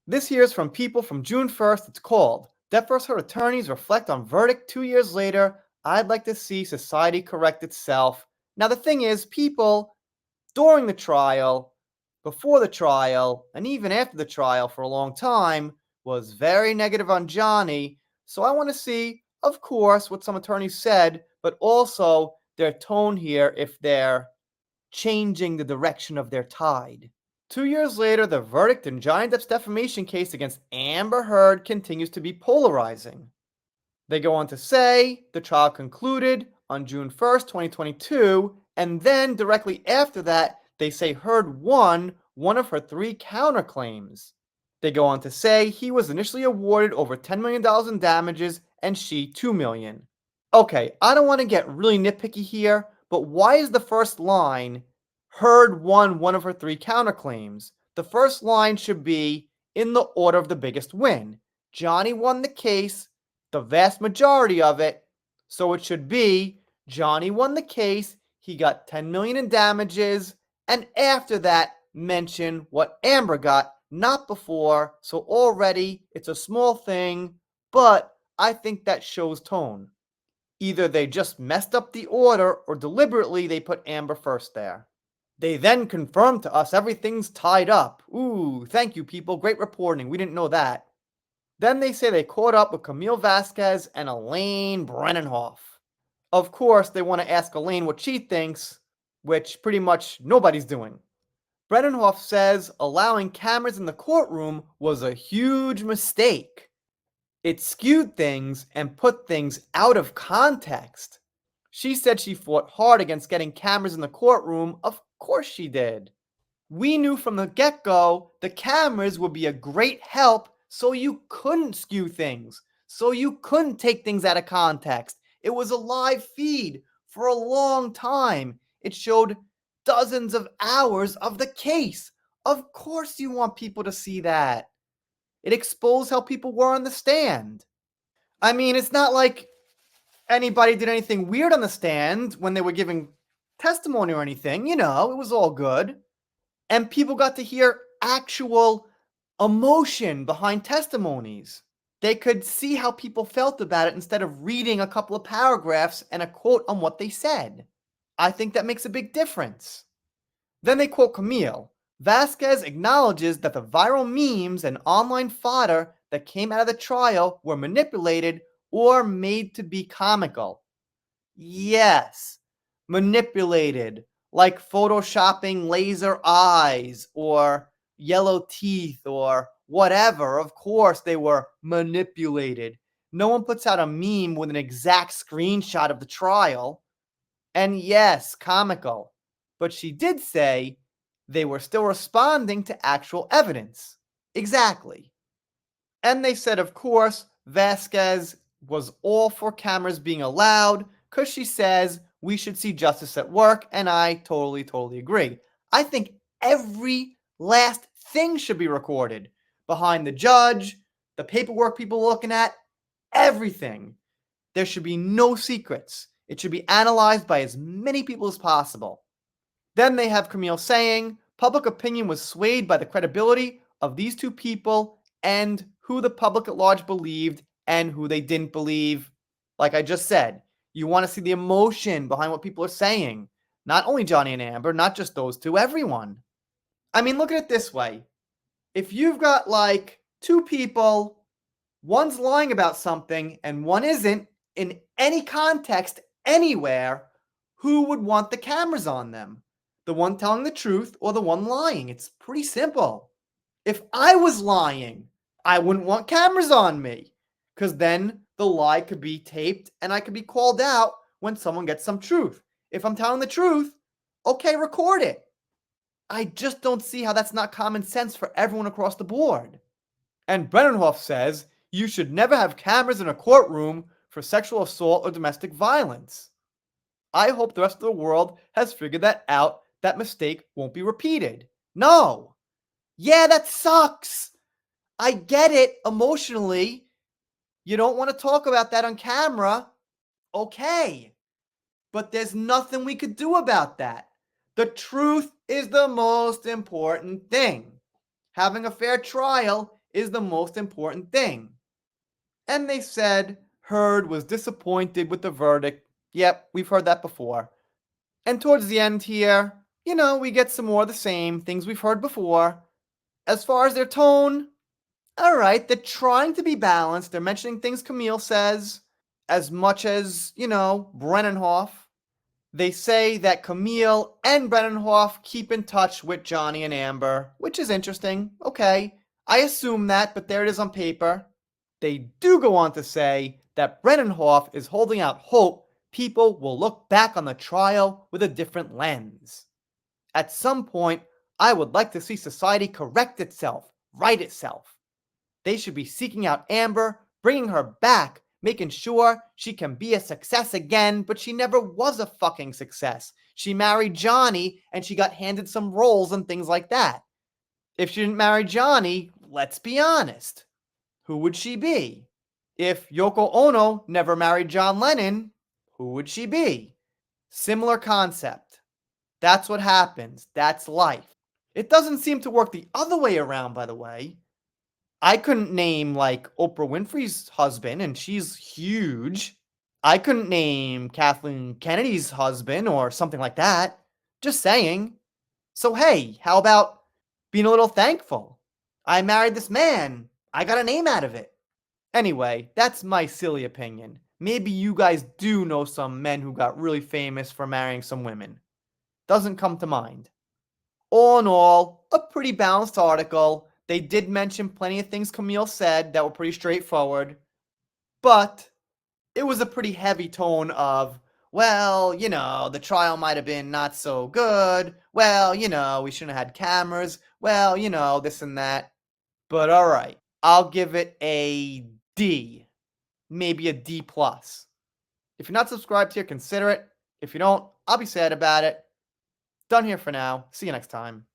This here is from People from June 1st. It's called Deaf First Heard Attorneys Reflect on Verdict 2 years Later. I'd like to see society correct itself. Now, the thing is, people during the trial, before the trial, and even after the trial for a long time was very negative on Johnny. So I want to see, of course, what some attorneys said, but also their tone here if they're changing the direction of their tide. 2 years later, the verdict in Johnny Depp's defamation case against Amber Heard continues to be polarizing. They go on to say the trial concluded on June 1st, 2022, and then directly after that, they say Heard won one of her three counterclaims. They go on to say he was initially awarded over $10 million in damages and she $2 million. Okay, I don't want to get really nitpicky here, but why is the first line Heard won one of her three counterclaims? The first line should be in the order of the biggest win. Johnny won the case, the vast majority of it, so it should be Johnny won the case, he got $10 million in damages, and after that, mention what Amber got, not before, so already it's a small thing, but I think that shows tone. Either they just messed up the order or deliberately they put Amber first there. They then confirmed to us everything's tied up. Ooh, thank you people, great reporting, we didn't know that. Then they say they caught up with Camille Vasquez and Elaine Brennenhoff. Of course, they want to ask Elaine what she thinks, which pretty much nobody's doing. Brennenhoff says allowing cameras in the courtroom was a huge mistake. It skewed things and put things out of context. She said she fought hard against getting cameras in the courtroom. Of course she did. We knew from the get-go the cameras would be a great help so you couldn't skew things, so you couldn't take things out of context. It was a live feed for a long time. It showed dozens of hours of the case. Of course you want people to see that. It exposed how people were on the stand. I mean, it's not like anybody did anything weird on the stand when they were giving testimony or anything. It was all good. And people got to hear actual emotion behind testimonies. They could see how people felt about it instead of reading a couple of paragraphs and a quote on what they said. I think that makes a big difference. Then they quote Camille. Vasquez acknowledges that the viral memes and online fodder that came out of the trial were manipulated or made to be comical. Yes, manipulated, like photoshopping laser eyes or yellow teeth or whatever. Of course, they were manipulated. No one puts out a meme with an exact screenshot of the trial. And yes, comical. But she did say they were still responding to actual evidence. Exactly. And they said, of course, Vasquez was all for cameras being allowed because she says we should see justice at work, and I totally agree. I think every last thing should be recorded. Behind the judge, the paperwork people are looking at, everything. There should be no secrets. It should be analyzed by as many people as possible. Then they have Camille saying public opinion was swayed by the credibility of these two people and who the public at large believed and who they didn't believe. Like I just said, you want to see the emotion behind what people are saying. Not only Johnny and Amber, not just those two, everyone. I mean, look at it this way. If you've got like two people, one's lying about something and one isn't, in any context, anywhere, who would want the cameras on them? The one telling the truth or the one lying? It's pretty simple. If I was lying, I wouldn't want cameras on me because then the lie could be taped and I could be called out when someone gets some truth. If I'm telling the truth, okay, record it. I just don't see how that's not common sense for everyone across the board. And Brennenhoff says you should never have cameras in a courtroom for sexual assault or domestic violence. I hope the rest of the world has figured that out. That mistake won't be repeated. No. Yeah, that sucks. I get it emotionally. You don't want to talk about that on camera. Okay. But there's nothing we could do about that. The truth is the most important thing. Having a fair trial is the most important thing. And they said Heard was disappointed with the verdict. Yep, we've heard that before. And towards the end here, we get some more of the same things we've heard before. As far as their tone, alright, they're trying to be balanced. They're mentioning things Camille says, as much as, Brennenhoff. They say that Camille and Brennenhoff keep in touch with Johnny and Amber, which is interesting. Okay, I assume that, but there it is on paper. They do go on to say that Brennenhoff is holding out hope people will look back on the trial with a different lens. At some point, I would like to see society correct itself, right itself. They should be seeking out Amber, bringing her back, making sure she can be a success again, but she never was a fucking success. She married Johnny and she got handed some roles and things like that. If she didn't marry Johnny, let's be honest, who would she be? If Yoko Ono never married John Lennon, who would she be? Similar concept. That's what happens. That's life. It doesn't seem to work the other way around, by the way. I couldn't name, like, Oprah Winfrey's husband, and she's huge. I couldn't name Kathleen Kennedy's husband or something like that. Just saying. So, hey, how about being a little thankful? I married this man. I got a name out of it. Anyway, that's my silly opinion. Maybe you guys do know some men who got really famous for marrying some women. Doesn't come to mind. All in all, a pretty balanced article. They did mention plenty of things Camille said that were pretty straightforward, but it was a pretty heavy tone of, well, the trial might have been not so good. Well, we shouldn't have had cameras. Well, this and that. But all right, I'll give it a D, maybe a D plus. If you're not subscribed here, consider it. If you don't, I'll be sad about it. Done here for now. See you next time.